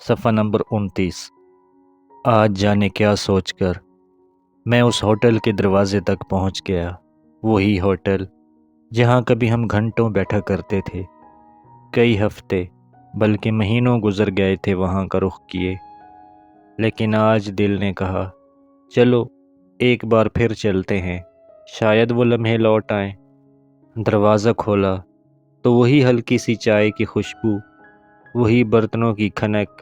صفحہ نمبر 29۔ آج جانے کیا سوچ کر میں اس ہوٹل کے دروازے تک پہنچ گیا، وہی ہوٹل جہاں کبھی ہم گھنٹوں بیٹھا کرتے تھے۔ کئی ہفتے بلکہ مہینوں گزر گئے تھے وہاں کا رخ کیے، لیکن آج دل نے کہا چلو ایک بار پھر چلتے ہیں، شاید وہ لمحے لوٹ آئیں۔ دروازہ کھولا تو وہی ہلکی سی چائے کی خوشبو، وہی برتنوں کی کھنک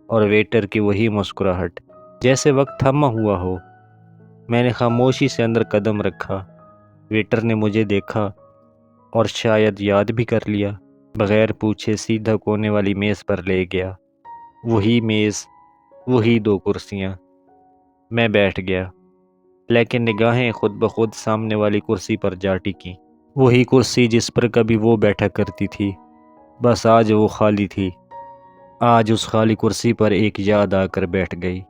اور ویٹر کی وہی مسکراہٹ، جیسے وقت تھما ہوا ہو۔ میں نے خاموشی سے اندر قدم رکھا۔ ویٹر نے مجھے دیکھا اور شاید یاد بھی کر لیا، بغیر پوچھے سیدھا کونے والی میز پر لے گیا۔ وہی میز، وہی دو کرسیاں۔ میں بیٹھ گیا، لیکن نگاہیں خود بخود سامنے والی کرسی پر جا ٹکیں۔ وہی کرسی جس پر کبھی وہ بیٹھا کرتی تھی، بس آج وہ خالی تھی۔ آج اس خالی کرسی پر ایک یاد آ کر بیٹھ گئی۔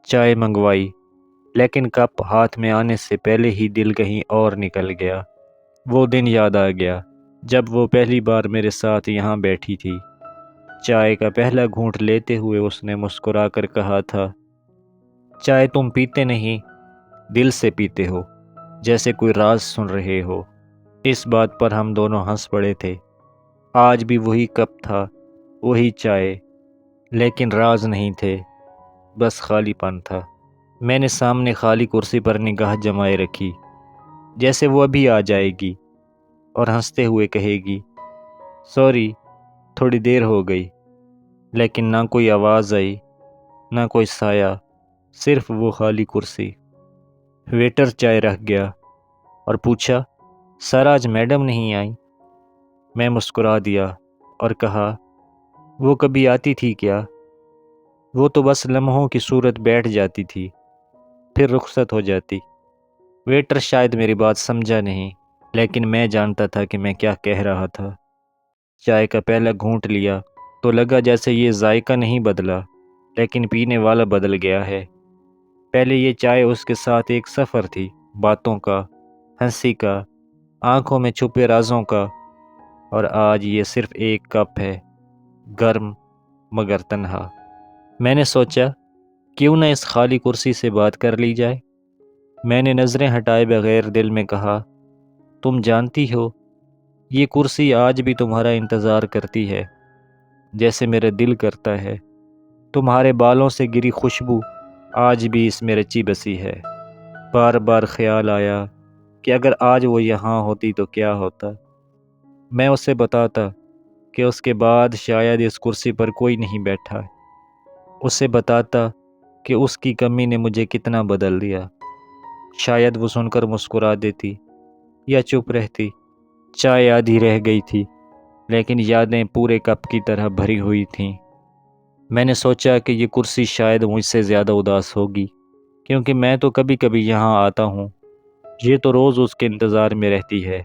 چائے منگوائی، لیکن کپ ہاتھ میں آنے سے پہلے ہی دل کہیں اور نکل گیا۔ وہ دن یاد آ گیا جب وہ پہلی بار میرے ساتھ یہاں بیٹھی تھی۔ چائے کا پہلا گھونٹ لیتے ہوئے اس نے مسکرا کر کہا تھا، چائے تم پیتے نہیں، دل سے پیتے ہو، جیسے کوئی راز سن رہے ہو۔ اس بات پر ہم دونوں ہنس پڑے تھے۔ آج بھی وہی کپ تھا، وہی چائے، لیکن راز نہیں تھے، بس خالی پن تھا۔ میں نے سامنے خالی کرسی پر نگاہ جمائے رکھی، جیسے وہ ابھی آ جائے گی اور ہنستے ہوئے کہے گی، سوری تھوڑی دیر ہو گئی۔ لیکن نہ کوئی آواز آئی، نہ کوئی سایہ، صرف وہ خالی کرسی۔ ویٹر چائے رکھ گیا اور پوچھا، سر آج میڈم نہیں آئیں؟ میں مسکرا دیا اور کہا، وہ کبھی آتی تھی کیا؟ وہ تو بس لمحوں کی صورت بیٹھ جاتی تھی، پھر رخصت ہو جاتی۔ ویٹر شاید میری بات سمجھا نہیں، لیکن میں جانتا تھا کہ میں کیا کہہ رہا تھا۔ چائے کا پہلا گھونٹ لیا تو لگا جیسے یہ ذائقہ نہیں بدلا، لیکن پینے والا بدل گیا ہے۔ پہلے یہ چائے اس کے ساتھ ایک سفر تھی، باتوں کا، ہنسی کا، آنکھوں میں چھپے رازوں کا، اور آج یہ صرف ایک کپ ہے، گرم مگر تنہا۔ میں نے سوچا کیوں نہ اس خالی کرسی سے بات کر لی جائے۔ میں نے نظریں ہٹائے بغیر دل میں کہا، تم جانتی ہو یہ کرسی آج بھی تمہارا انتظار کرتی ہے، جیسے میرا دل کرتا ہے۔ تمہارے بالوں سے گری خوشبو آج بھی اس میں رچی بسی ہے۔ بار بار خیال آیا کہ اگر آج وہ یہاں ہوتی تو کیا ہوتا۔ میں اسے بتاتا کہ اس کے بعد شاید اس کرسی پر کوئی نہیں بیٹھا، اسے بتاتا کہ اس کی کمی نے مجھے کتنا بدل دیا۔ شاید وہ سن کر مسکرا دیتی یا چپ رہتی۔ چائے آدھی رہ گئی تھی، لیکن یادیں پورے کپ کی طرح بھری ہوئی تھیں۔ میں نے سوچا کہ یہ کرسی شاید مجھ سے زیادہ اداس ہوگی، کیونکہ میں تو کبھی کبھی یہاں آتا ہوں، یہ تو روز اس کے انتظار میں رہتی ہے،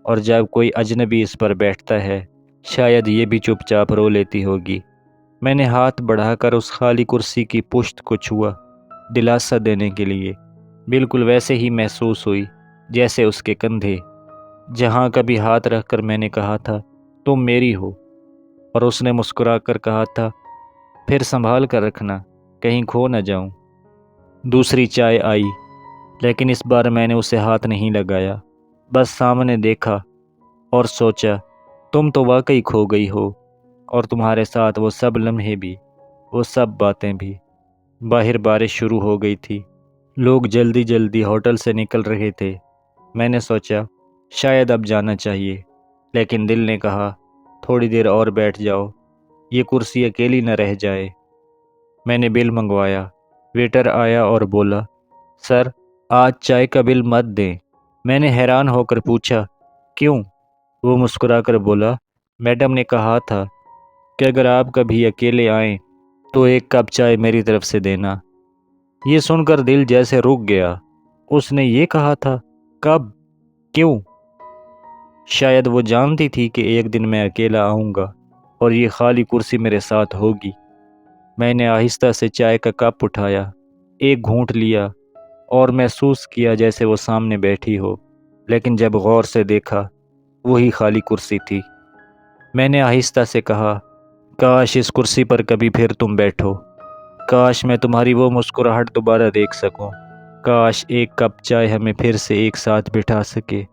اور جب کوئی اجنبی اس پر بیٹھتا ہے شاید یہ بھی چپ چاپ رو لیتی ہوگی۔ میں نے ہاتھ بڑھا کر اس خالی کرسی کی پشت کو چھوا، دلاسا دینے کے لیے۔ بالکل ویسے ہی محسوس ہوئی جیسے اس کے کندھے، جہاں کبھی ہاتھ رکھ کر میں نے کہا تھا تم میری ہو، اور اس نے مسکرا کر کہا تھا پھر سنبھال کر رکھنا، کہیں کھو نہ جاؤں۔ دوسری چائے آئی، لیکن اس بار میں نے اسے ہاتھ نہیں لگایا، بس سامنے دیکھا اور سوچا تم تو واقعی کھو گئی ہو، اور تمہارے ساتھ وہ سب لمحے بھی، وہ سب باتیں بھی۔ باہر بارش شروع ہو گئی تھی، لوگ جلدی جلدی ہوٹل سے نکل رہے تھے۔ میں نے سوچا شاید اب جانا چاہیے، لیکن دل نے کہا تھوڑی دیر اور بیٹھ جاؤ، یہ کرسی اکیلی نہ رہ جائے۔ میں نے بل منگوایا۔ ویٹر آیا اور بولا، سر آج چائے کا بل مت دیں۔ میں نے حیران ہو کر پوچھا، کیوں؟ وہ مسکرا کر بولا، میڈم نے کہا تھا کہ اگر آپ کبھی اکیلے آئیں تو ایک کپ چائے میری طرف سے دینا۔ یہ سن کر دل جیسے رک گیا۔ اس نے یہ کہا تھا؟ کب؟ کیوں؟ شاید وہ جانتی تھی کہ ایک دن میں اکیلا آؤں گا اور یہ خالی کرسی میرے ساتھ ہوگی۔ میں نے آہستہ سے چائے کا کپ اٹھایا، ایک گھونٹ لیا اور محسوس کیا جیسے وہ سامنے بیٹھی ہو، لیکن جب غور سے دیکھا وہی خالی کرسی تھی۔ میں نے آہستہ سے کہا، کاش اس کرسی پر کبھی پھر تم بیٹھو، کاش میں تمہاری وہ مسکراہٹ دوبارہ دیکھ سکوں، کاش ایک کپ چائے ہمیں پھر سے ایک ساتھ بٹھا سکے۔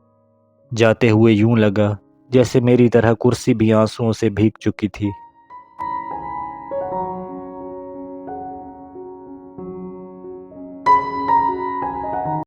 جاتے ہوئے یوں لگا جیسے میری طرح کرسی بھی آنسوؤں سے بھیگ چکی تھی۔